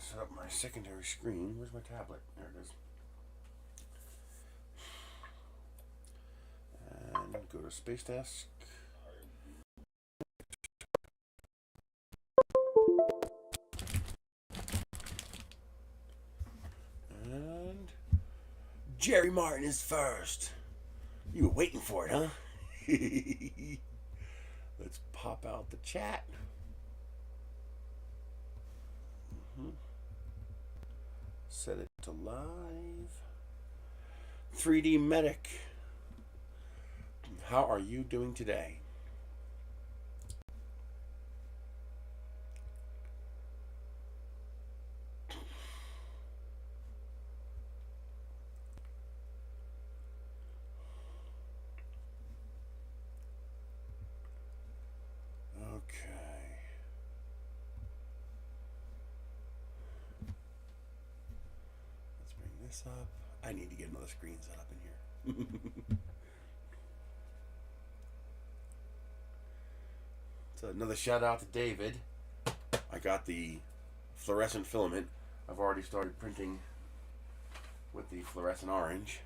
set up my secondary screen. Where's my tablet? There it is. And go to Space Desk. And Jerry Martin is first. You were waiting for it, huh? Let's pop out the chat. Set it to live. 3D Medic. How are you doing today? Up. I need to get another screen set up in here. So another shout out to David. I got the fluorescent filament. I've already started printing with the fluorescent orange.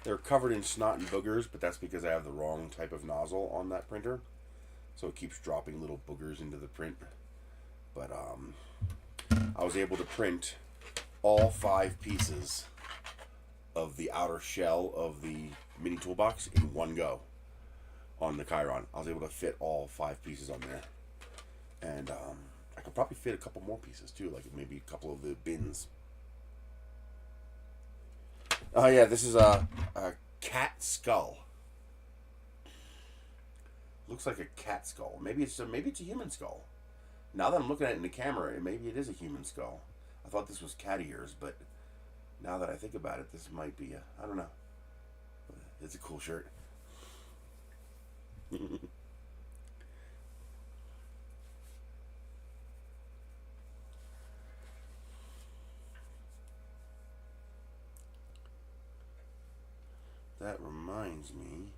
They're covered in snot and boogers, but that's because I have the wrong type of nozzle on that printer. So it keeps dropping little boogers into the print. But I was able to print all 5 pieces of the outer shell of the mini toolbox in one go on the Chiron. I was able to fit all 5 pieces on there. And I could probably fit a couple more pieces too, like maybe a couple of the bins. Oh yeah, this is a cat skull. Looks like a cat skull. Maybe it's a human skull. Now that I'm looking at it in the camera, maybe it is a human skull. I thought this was cat ears, but now that I think about it, this might be I don't know. It's a cool shirt. That reminds me.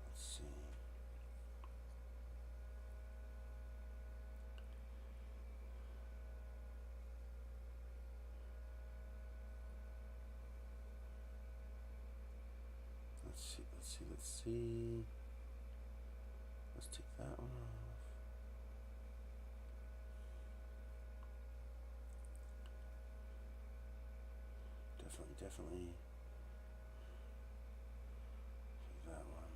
Let's see. Let's see. Let's take that one off. Definitely. Take that one.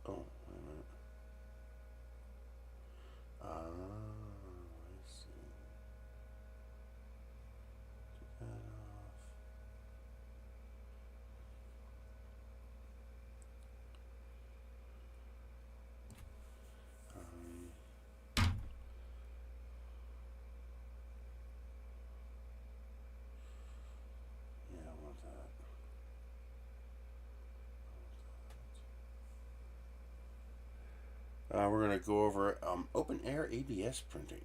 Oh, wait a minute. I see. Take that off. Yeah, I want that. We're going to go over open air ABS printing.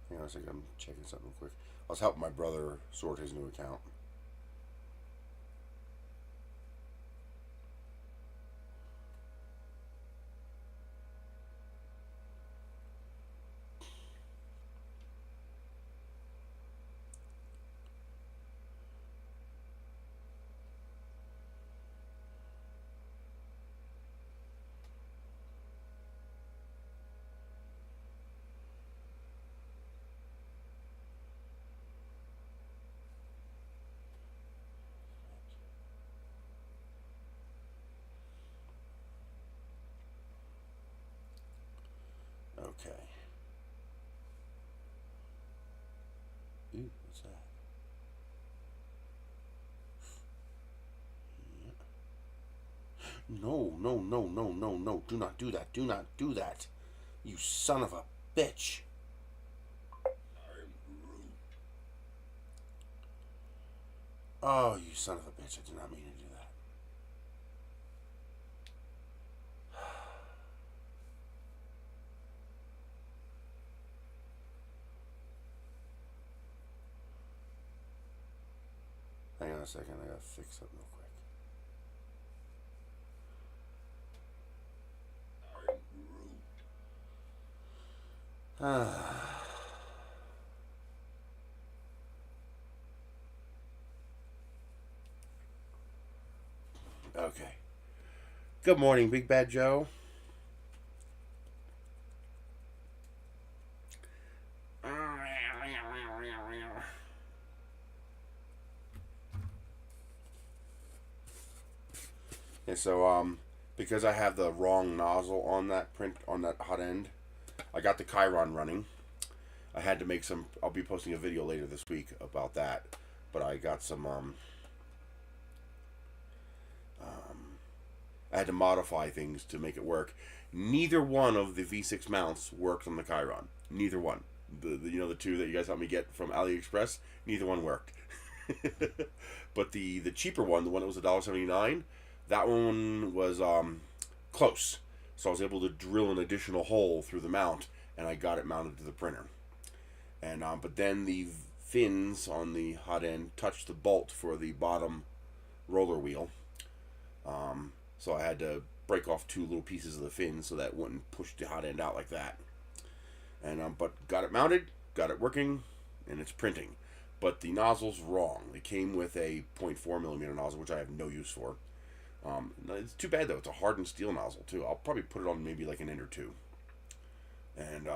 Hang on a second, I'm checking something real quick. I was helping my brother sort his new account. Okay. Ooh, what's that? Yeah. No. Do not do that. Do not do that. You son of a bitch. Oh, you son of a bitch. I did not mean to do that. Hang on a second. I gotta fix something real quick. Okay. Good morning, Big Bad Joe. And so, because I have the wrong nozzle on that print, on that hot end, I got the Chiron running. I had to make some, I'll be posting a video later this week about that, but I got some, I had to modify things to make it work. Neither one of the V6 mounts worked on the Chiron. Neither one. The two that you guys helped me get from AliExpress, neither one worked. But the cheaper one, the one that was $1.79, that one was close. So I was able to drill an additional hole through the mount, and I got it mounted to the printer. And but then the fins on the hot end touched the bolt for the bottom roller wheel. So I had to break off two little pieces of the fin so that it wouldn't push the hot end out like that. And but got it mounted, got it working, and it's printing. But the nozzle's wrong. It came with a 0.4mm nozzle, which I have no use for. It's too bad though. It's a hardened steel nozzle too. I'll probably put it on maybe like an end or two. And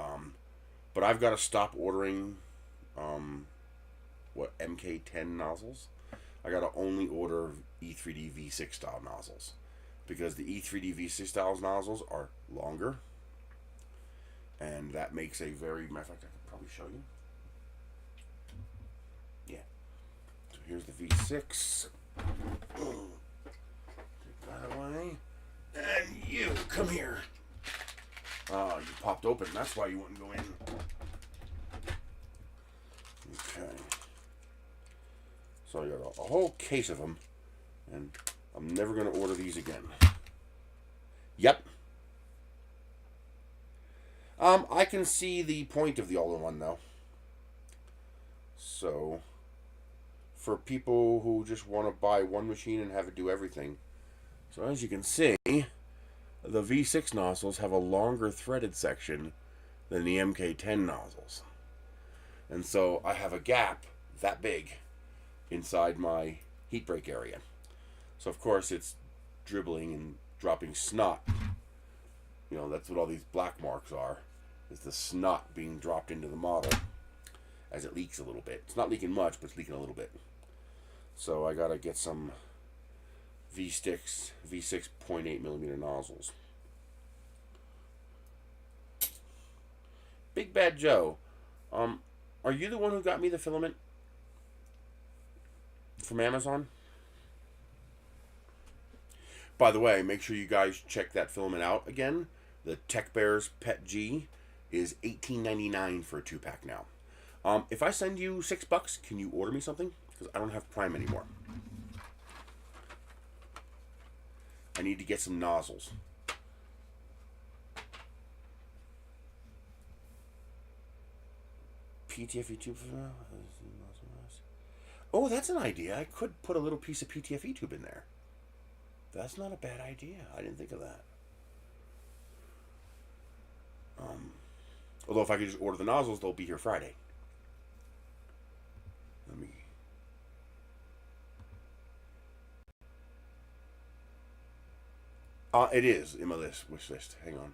but I've got to stop ordering MK10 nozzles. I got to only order E3D V6 style nozzles, because the E3D V6 style nozzles are longer, and that makes a very, matter of fact, I could probably show you. Yeah. So here's the V6. Take that away. And you, come here. Oh, you popped open. That's why you wouldn't go in. Okay. So I got a whole case of them, and I'm never going to order these again. Yep. I can see the point of the all-in-one though. So, for people who just want to buy one machine and have it do everything. So as you can see, the V6 nozzles have a longer threaded section than the MK10 nozzles. And so I have a gap that big inside my heat break area. So of course it's dribbling and dropping snot. You know, that's what all these black marks are. Is the snot being dropped into the model as it leaks a little bit. It's not leaking much, but it's leaking a little bit. So I gotta get some V6 0.8mm nozzles. Big Bad Joe, are you the one who got me the filament from Amazon? By the way, make sure you guys check that filament out again. The Tech Bears Pet G is $18.99 for a 2-pack now. If I send you $6, can you order me something? Because I don't have Prime anymore. I need to get some nozzles. PTFE tube. Oh, that's an idea. I could put a little piece of PTFE tube in there. That's not a bad idea. I didn't think of that. Although if I could just order the nozzles, they'll be here Friday. Let me... it is in my wish list. Hang on.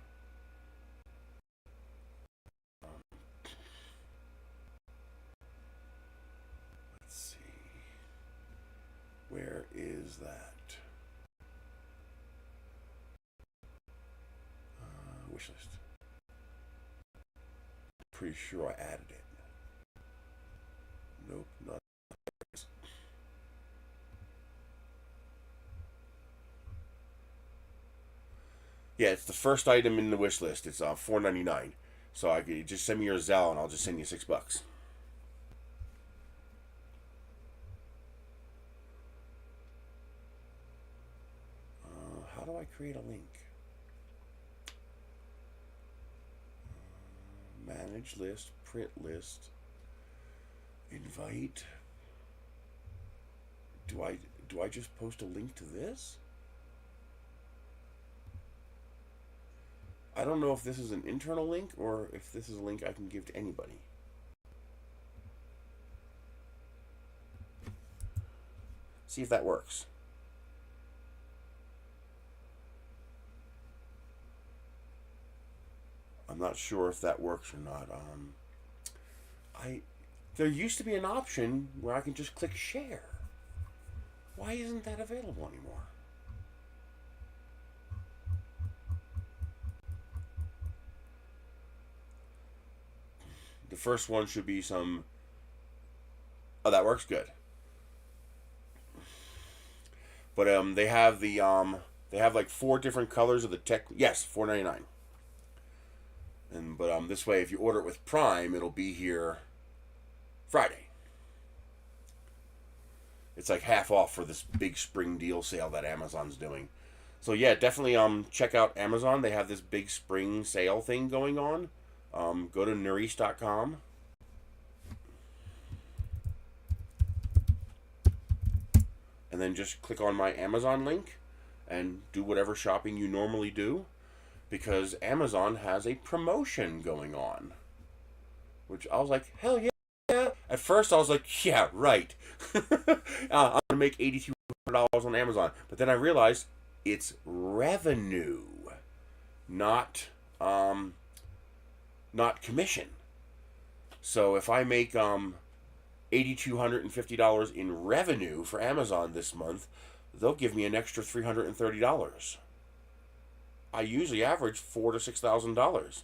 Let's see. Where is that? Wish list. Pretty sure I added it. Nope, not. Yeah, it's the first item in the wish list. It's $4.99. So I could just send me your Zelle and I'll just send you $6. How do I create a link? Manage list, print list, invite. Do I just post a link to this? I don't know if this is an internal link or if this is a link I can give to anybody. See if that works. I'm not sure if that works or not. There used to be an option where I can just click share. Why isn't that available anymore? The first one should be some... Oh, that works good. But they have the they have like 4 different colors of the tech. Yes, $4.99. But this way, if you order it with Prime, it'll be here Friday. It's like half off for this big spring deal sale that Amazon's doing. So yeah, definitely check out Amazon. They have this big spring sale thing going on. Go to Nerisse.com. And then just click on my Amazon link and do whatever shopping you normally do, because Amazon has a promotion going on. Which I was like, hell yeah. At first I was like, yeah, right. I'm going to make $8,200 on Amazon. But then I realized it's revenue, not commission. So if I make $8,250 in revenue for Amazon this month, they'll give me an extra $330. I usually average $4,000 to $6,000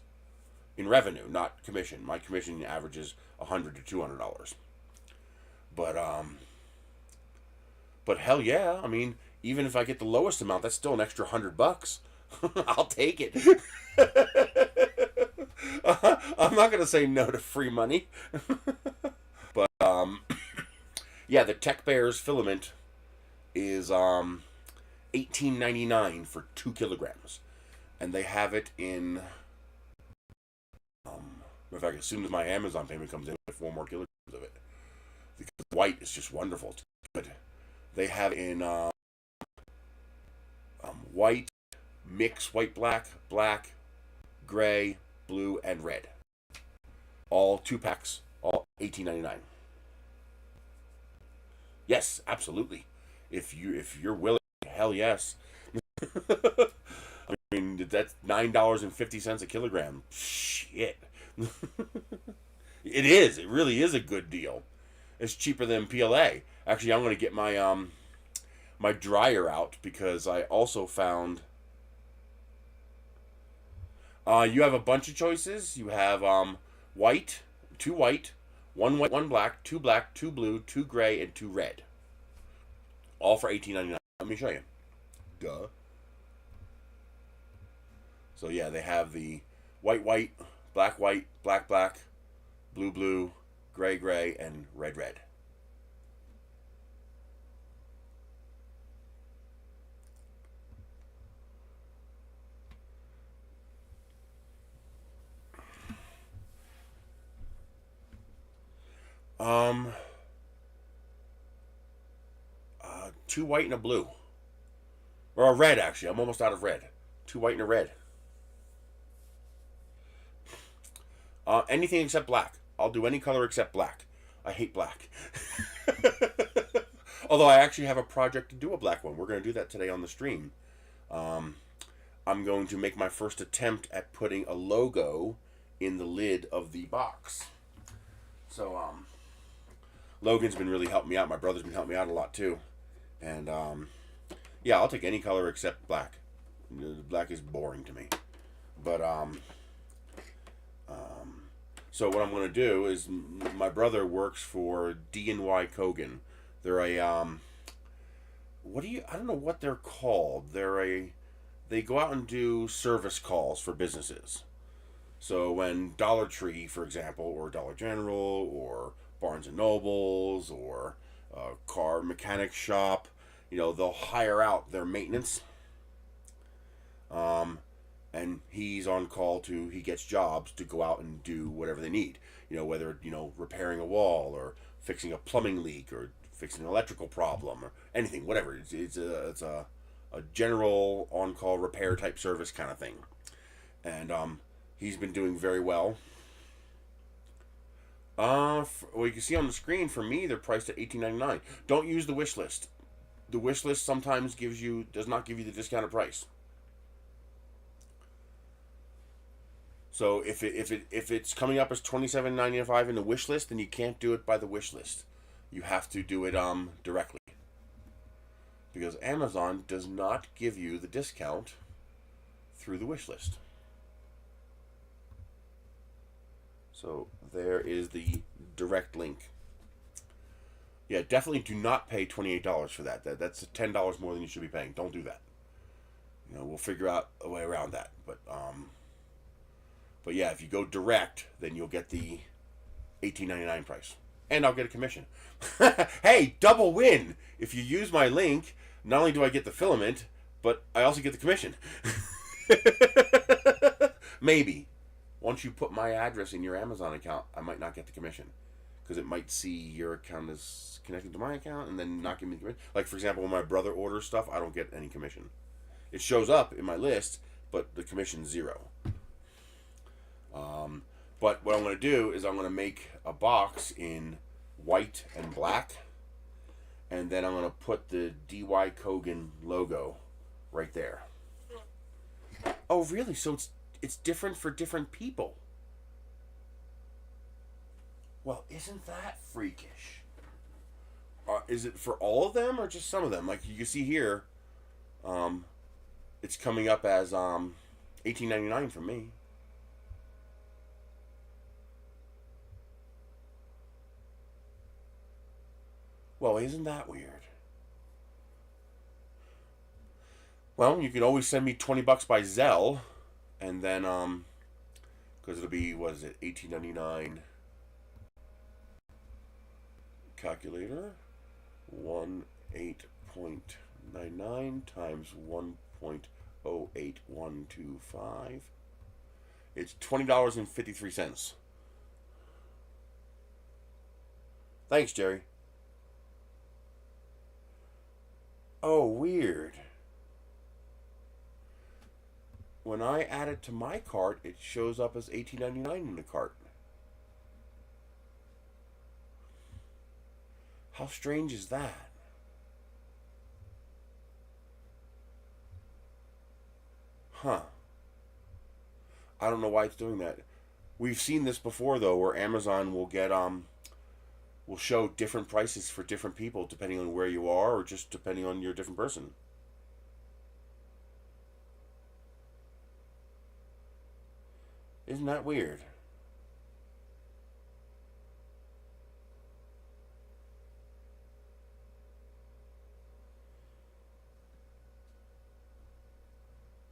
in revenue, not commission. My commission averages $100 to $200. But hell yeah! I mean, even if I get the lowest amount, that's still an extra $100. I'll take it. I'm not gonna say no to free money. But yeah, the Tech Bears filament is $18.99 for 2 kilograms, and they have it in. In fact, as soon as my Amazon payment comes in, I have 4 more kilograms of it. Because white is just wonderful. It's good. They have in white, mix, white, black, black, gray, blue, and red. All 2 packs, all $18.99. Yes, absolutely. If you're willing, hell yes. I mean, that's $9.50 a kilogram. Shit. It is. It really is a good deal. It's cheaper than PLA. Actually, I'm going to get my my dryer out, because I also found you have a bunch of choices. You have white, 2 white, 1 white, 1 black, 2 black, 2 blue, 2 gray, and 2 red. All for $18.99. Let me show you. Duh. So yeah, they have the white, white, black, white, black, black, blue, blue, gray, gray, and red, red. Um, 2 white and a blue. Or a red, actually. I'm almost out of red. 2 white and a red. Anything except black. I'll do any color except black. I hate black. Although I actually have a project to do a black one. We're going to do that today on the stream. I'm going to make my first attempt at putting a logo in the lid of the box. So, Logan's been really helping me out. My brother's been helping me out a lot too. And, yeah, I'll take any color except black. Black is boring to me. But, so what I'm going to do is, my brother works for D&Y Kogan. They're a, I don't know what they're called. They're they go out and do service calls for businesses. So when Dollar Tree, for example, or Dollar General, or Barnes and Nobles, or a car mechanic shop, they'll hire out their maintenance. And he's on call he gets jobs to go out and do whatever they need. Whether, repairing a wall, or fixing a plumbing leak, or fixing an electrical problem, or anything, whatever. It's a general on-call repair type service kind of thing. And he's been doing very well. Well, you can see on the screen, for me, they're priced at $18.99. Don't use the wish list. The wish list sometimes does not give you the discounted price. So if it's coming up as $27.95 in the wish list, then you can't do it by the wish list. You have to do it directly, because Amazon does not give you the discount through the wish list. So there is the direct link. Yeah, definitely do not pay $28 for that. That's $10 more than you should be paying. Don't do that. We'll figure out a way around that. But yeah, if you go direct, then you'll get the $18.99 price. And I'll get a commission. Hey, double win! If you use my link, not only do I get the filament, but I also get the commission. Maybe. Once you put my address in your Amazon account, I might not get the commission. Because it might see your account is connected to my account and then not give me the commission. Like, for example, when my brother orders stuff, I don't get any commission. It shows up in my list, but the commission's zero. But what I'm going to do is I'm going to make a box in white and black, and then I'm going to put the D.Y. Kogan logo right there. Oh, really? So it's different for different people. Well, isn't that freakish? Is it for all of them or just some of them? Like you can see here, it's coming up as $18.99 for me. Well, isn't that weird? Well, you can always send me $20 by Zelle, and then because it'll be, what is it, $18.99. Calculator, 18.99 times 1.08125. It's $20.53. Thanks, Jerry. Oh, weird. When I add it to my cart, it shows up as $18.99 in the cart. How strange is that? Huh. I don't know why it's doing that. We've seen this before, though, where Amazon will get will show different prices for different people depending on where you are, or just depending on your different person. Isn't that weird?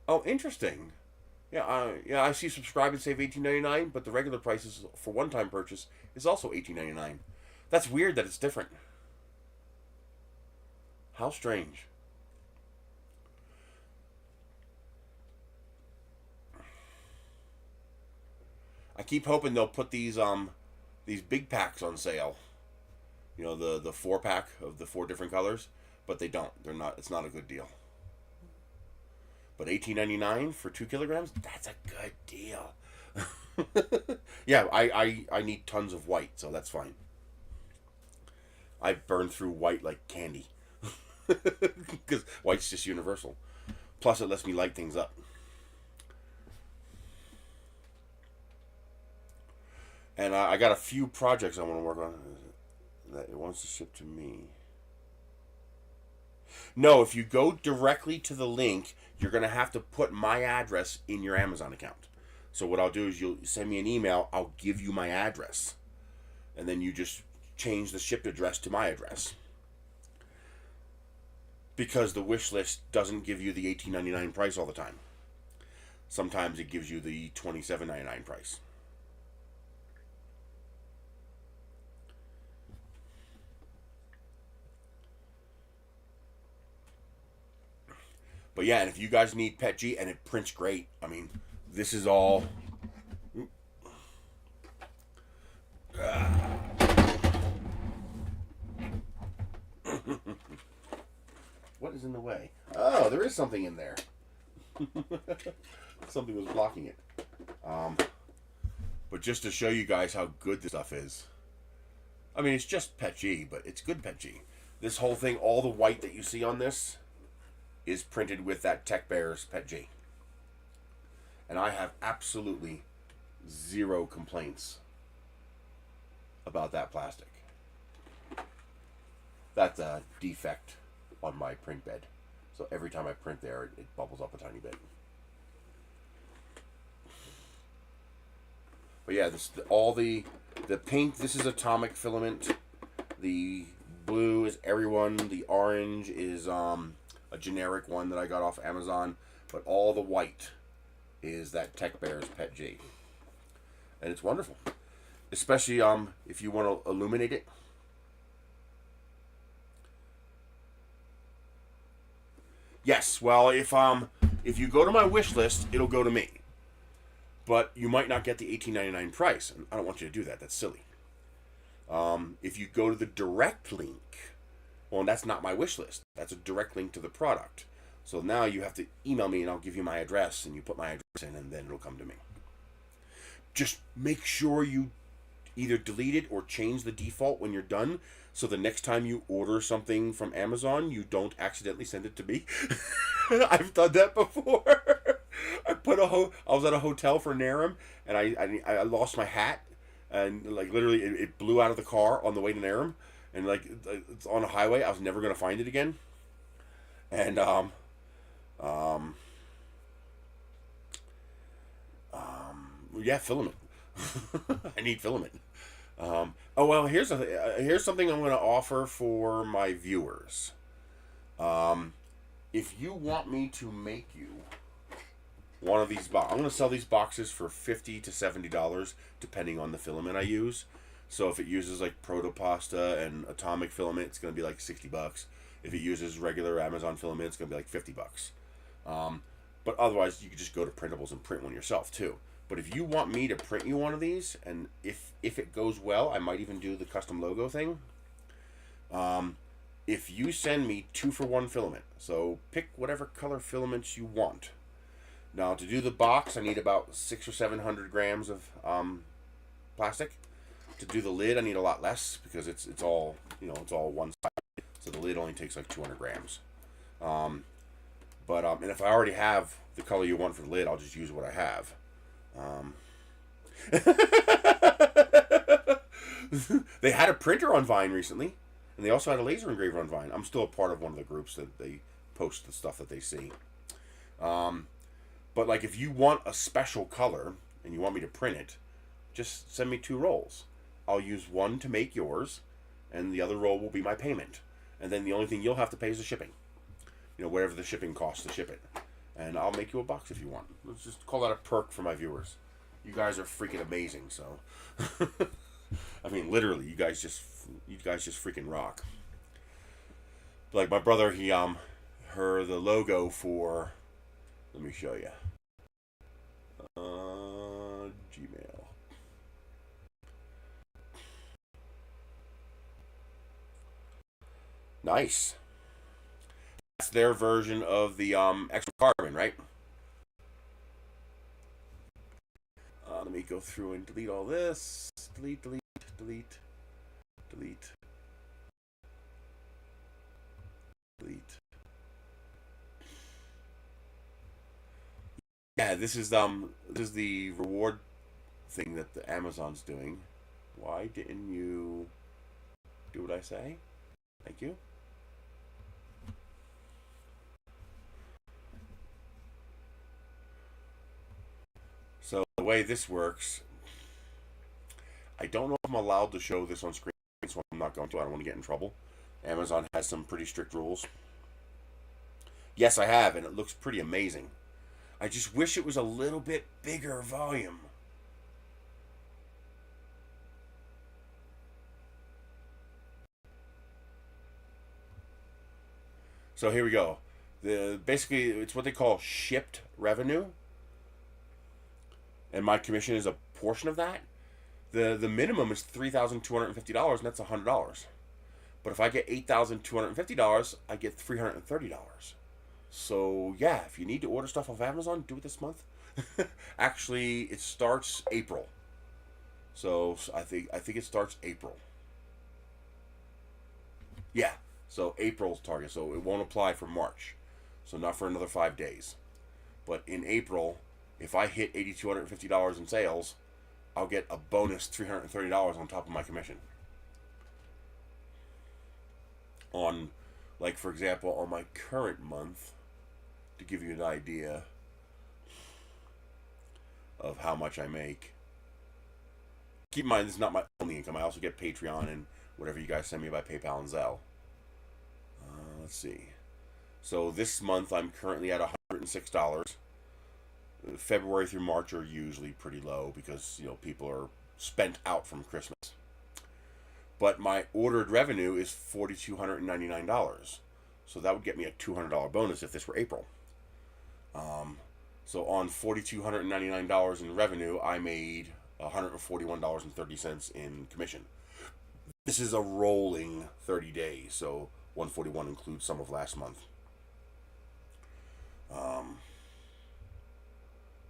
Oh, interesting. Yeah, I see subscribe and save $18.99, but the regular price is, for one-time purchase, is also $18.99. That's weird that it's different. How strange. I keep hoping they'll put these big packs on sale. You know, the 4-pack of the 4 different colors, but they don't. They're not. It's not a good deal. But $18.99 for 2 kilograms, that's a good deal. Yeah, I need tons of white, so that's fine. I burn through white like candy. Because white's just universal. Plus, it lets me light things up. And I got a few projects I want to work on that it wants to ship to me. No, if you go directly to the link, you're going to have to put my address in your Amazon account. So what I'll do is you'll send me an email, I'll give you my address. And then you just change the shipped address to my address. because the wish list doesn't give you the $18.99 price all the time. Sometimes it gives you the $27.99 price. But yeah, and if you guys need PETG, and it prints great, I mean, this is all. What is in the way? Oh, there is something in there. Something was blocking it. But just to show you guys how good this stuff is. I mean, it's just PETG, but it's good PETG. This whole thing, all the white that you see on this, is printed with that Tech Bears PETG. And I have absolutely zero complaints about that plastic. That's a defect on my print bed. So every time I print there, it bubbles up a tiny bit. But yeah, this all the pink, this is atomic filament. The blue is everyone. The orange is a generic one that I got off Amazon. But all the white is that Tech Bears PETG. And it's wonderful. Especially if you want to illuminate it. Yes, well, if you go to my wish list, it'll go to me. But you might not get the $18.99 price. And I don't want you to do that. That's silly. If you go to the direct link, well, that's not my wish list. That's a direct link to the product. So now you have to email me and I'll give you my address, and you put my address in, and then it'll come to me. Just make sure you either delete it or change the default when you're done, so the next time you order something from Amazon, you don't accidentally send it to me. I've done that before. I was at a hotel for Naram, and I lost my hat, and like literally it blew out of the car on the way to Naram, and like it's on a highway. I was never gonna find it again, and yeah, filament. I need filament. Oh well, here's something I'm going to offer for my viewers. If you want me to make you one of these boxes, I'm going to sell these boxes for $50 to $70, depending on the filament I use. So if it uses like protopasta and atomic filament, it's going to be like $60. If it uses regular Amazon filament, it's going to be like $50. But otherwise, you could just go to printables and print one yourself too. But if you want me to print you one of these, and if it goes well, I might even do the custom logo thing. If you send me 2-for-1 filament, so pick whatever color filaments you want. Now to do the box, I need about 600 or 700 grams of plastic. To do the lid, I need a lot less because it's all it's all one side. So the lid only takes like 200 grams. And if I already have the color you want for the lid, I'll just use what I have. They had a printer on Vine recently, and they also had a laser engraver on Vine. I'm still a part of one of the groups that they post the stuff that they see. But like if you want a special color and you want me to print it, just send me 2 rolls. I'll use one to make yours, and the other roll will be my payment. And then the only thing you'll have to pay is the shipping. Whatever the shipping costs to ship it. And I'll make you a box if you want. Let's just call that a perk for my viewers. You guys are freaking amazing, so. I mean, literally, you guys just freaking rock. Like my brother, he the logo for. Let me show you. Gmail. Nice. That's their version of the extra carbon, right? Let me go through and delete all this. Delete. Yeah, this is the reward thing that the Amazon's doing. Why didn't you do what I say? Thank you. So the way this works, I don't know if I'm allowed to show this on screen, so I'm not going to. I don't want to get in trouble. Amazon has some pretty strict rules. Yes, I have, and it looks pretty amazing. I just wish it was a little bit bigger volume. So here we go. Basically, it's what they call shipped revenue, and my commission is a portion of that. The minimum is $3,250, and that's $100. But if I get $8,250, I get $330. So yeah, if you need to order stuff off Amazon, do it this month. Actually, it starts April. So I think it starts April. Yeah. So April's target. So it won't apply for March. So not for another 5 days. But in April, if I hit $8,250 in sales, I'll get a bonus $330 on top of my commission. On, like, for example, on my current month, to give you an idea of how much I make. Keep in mind, this is not my only income. I also get Patreon and whatever you guys send me by PayPal and Zelle. Let's see. So this month I'm currently at $106. February through March are usually pretty low because, you know, people are spent out from Christmas. But my ordered revenue is $4,299. So that would get me a $200 bonus if this were April. So on $4,299 in revenue, I made $141.30 in commission. This is a rolling 30 days, so 141 includes some of last month.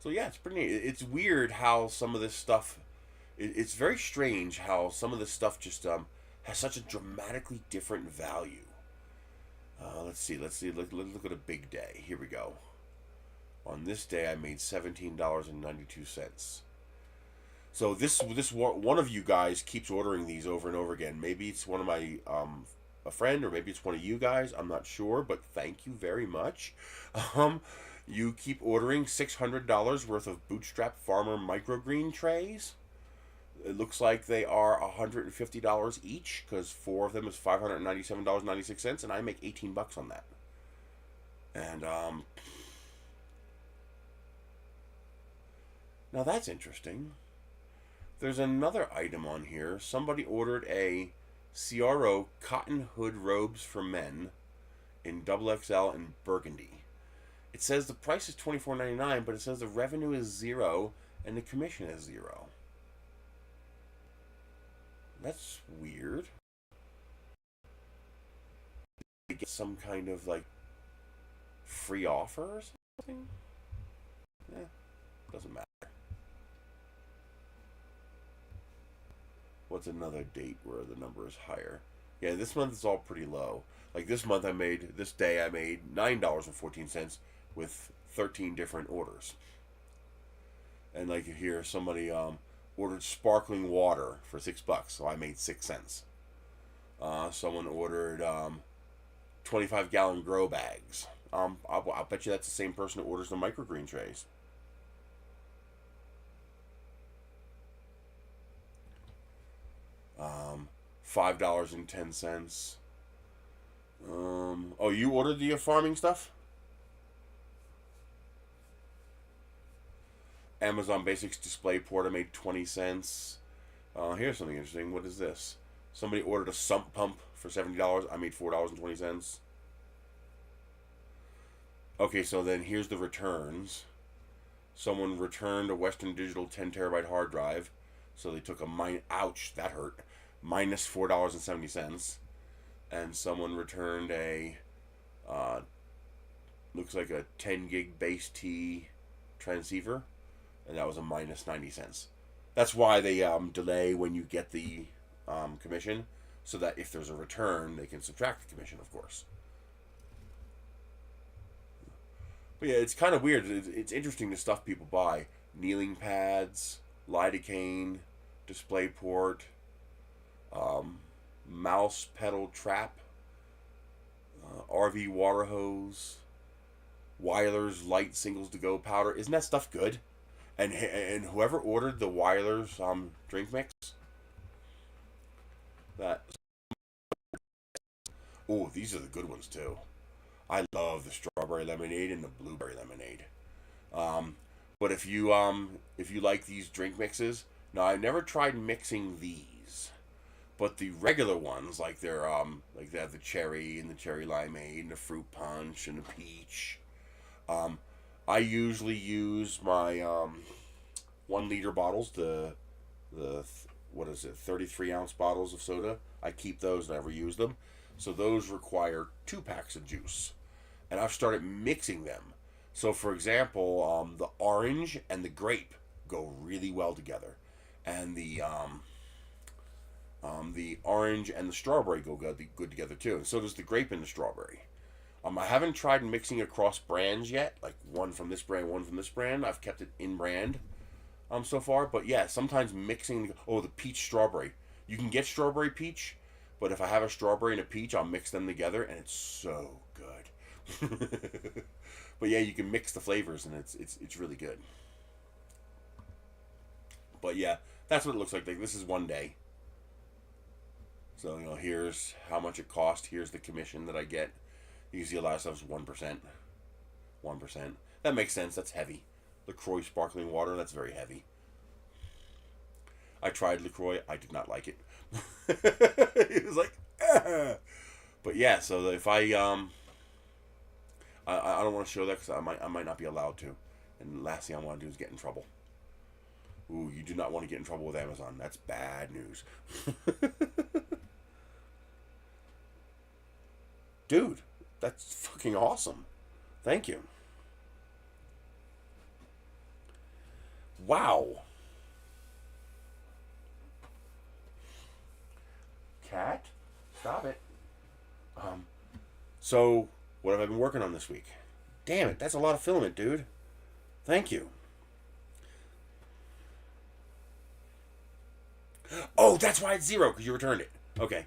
So yeah, it's pretty neat. It's weird how some of this stuff, it's very strange how some of this stuff just has such a dramatically different value. Let's see, let's look at a big day. Here we go. On this day, I made $17.92. So this one of you guys keeps ordering these over and over again. Maybe it's one of my a friend, or maybe it's one of you guys. I'm not sure, but thank you very much. You keep ordering $600 worth of Bootstrap Farmer microgreen trays. It looks like they are $150 each because 4 of them is $597.96, and I make $18 on that. And now that's interesting. There's another item on here. Somebody ordered a CRO cotton hood robes for men in XXL and burgundy. It says the price is $24.99, but it says the revenue is 0 and the commission is 0. That's weird. They get some kind of like free offer or something? Doesn't matter. What's another date where the number is higher? Yeah, this month is all pretty low. Like this month this day I made $9.14 with 13 different orders. And like here, somebody ordered sparkling water for $6, so I made 6 cents. Someone ordered 25-gallon grow bags. I'll bet you that's the same person who orders the microgreen trays. $5.10. Oh, you ordered the farming stuff? Amazon Basics display port, I made 20 cents. Here's something interesting. What is this? Somebody ordered a sump pump for $70. I made $4.20. Okay, so then here's the returns. Someone returned a Western Digital 10 terabyte hard drive. So they took ouch, that hurt. Minus $4.70. And someone returned a, looks like a 10 gig base T transceiver. And that was a minus 90 cents. That's why they delay when you get the commission, so that if there's a return, they can subtract the commission, of course. But yeah, it's kind of weird. It's interesting the stuff people buy. Kneeling pads, lidocaine, DisplayPort, mouse pedal trap, RV water hose, Weiler's light singles to go powder. Isn't that stuff good? And whoever ordered the Weiler's drink mix, that, oh, these are the good ones too. I love the strawberry lemonade and the blueberry lemonade. But if you like these drink mixes, now I've never tried mixing these, but the regular ones like they have the cherry and the cherry limeade and the fruit punch and the peach. Um, I usually use my 1 liter bottles, the what is it, 33 ounce bottles of soda. I keep those, never use them. So those require 2 packs of juice, and I've started mixing them. So for example, the orange and the grape go really well together, and the orange and the strawberry go good together too, and so does the grape and the strawberry. I haven't tried mixing across brands yet, like one from this brand, one from this brand. I've kept it in brand so far, but yeah, sometimes mixing. Oh, the peach strawberry. You can get strawberry peach, but if I have a strawberry and a peach, I'll mix them together, and it's so good. But yeah, you can mix the flavors, and it's really good. But yeah, that's what it looks like. Like, this is one day. So here's how much it cost. Here's the commission that I get. You can see a lot of stuff is 1%. 1%. That makes sense. That's heavy. LaCroix sparkling water, that's very heavy. I tried LaCroix. I did not like it. It was like, ah. But yeah, so if I don't want to show that because I might not be allowed to. And the last thing I want to do is get in trouble. Ooh, you do not want to get in trouble with Amazon. That's bad news. Dude, that's fucking awesome. Thank you. Wow. Cat, stop it. So what have I been working on this week? Damn it, that's a lot of filament, dude. Thank you. Oh, that's why it's 0, because you returned it. Okay.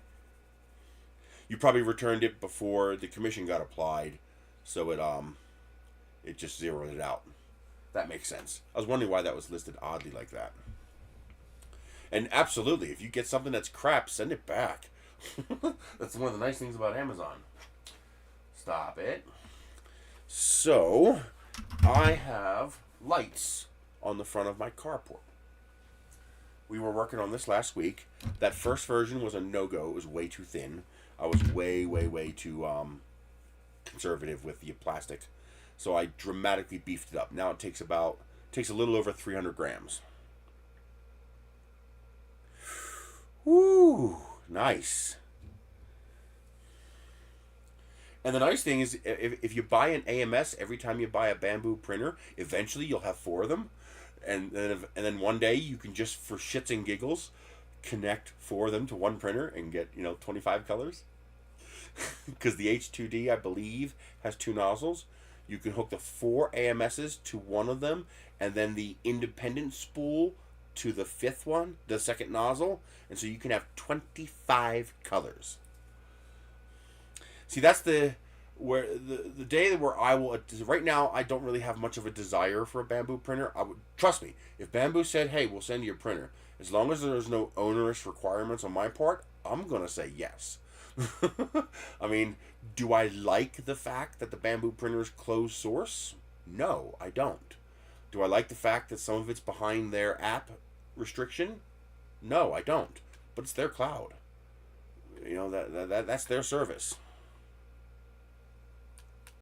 You probably returned it before the commission got applied, so it just zeroed it out. That makes sense. I was wondering why that was listed oddly like that. And absolutely, if you get something that's crap, send it back. That's one of the nice things about Amazon. Stop it. So, I have lights on the front of my carport. We were working on this last week. That first version was a no-go. It was way too thin. I was way too conservative with the plastic. So I dramatically beefed it up. Now it takes a little over 300 grams. Woo! Nice. And the nice thing is, if you buy an AMS, every time you buy a bamboo printer, eventually you'll have 4 of them. And then one day you can just, for shits and giggles, connect 4 of them to one printer and get 25 colors. Because the H2D, I believe, has 2 nozzles. You can hook the 4 AMSs to one of them, and then the independent spool to the 5th one, the 2nd nozzle, and so you can have 25 colors. See, that's the day where I will. Right now, I don't really have much of a desire for a bamboo printer. I would trust me. If Bamboo said, "Hey, we'll send you a printer," as long as there's no onerous requirements on my part, I'm gonna say yes. I mean, do I like the fact that the bamboo printer is closed source? No, I don't. Do I like the fact that some of it's behind their app restriction? No, I don't. But it's their cloud. That's their service.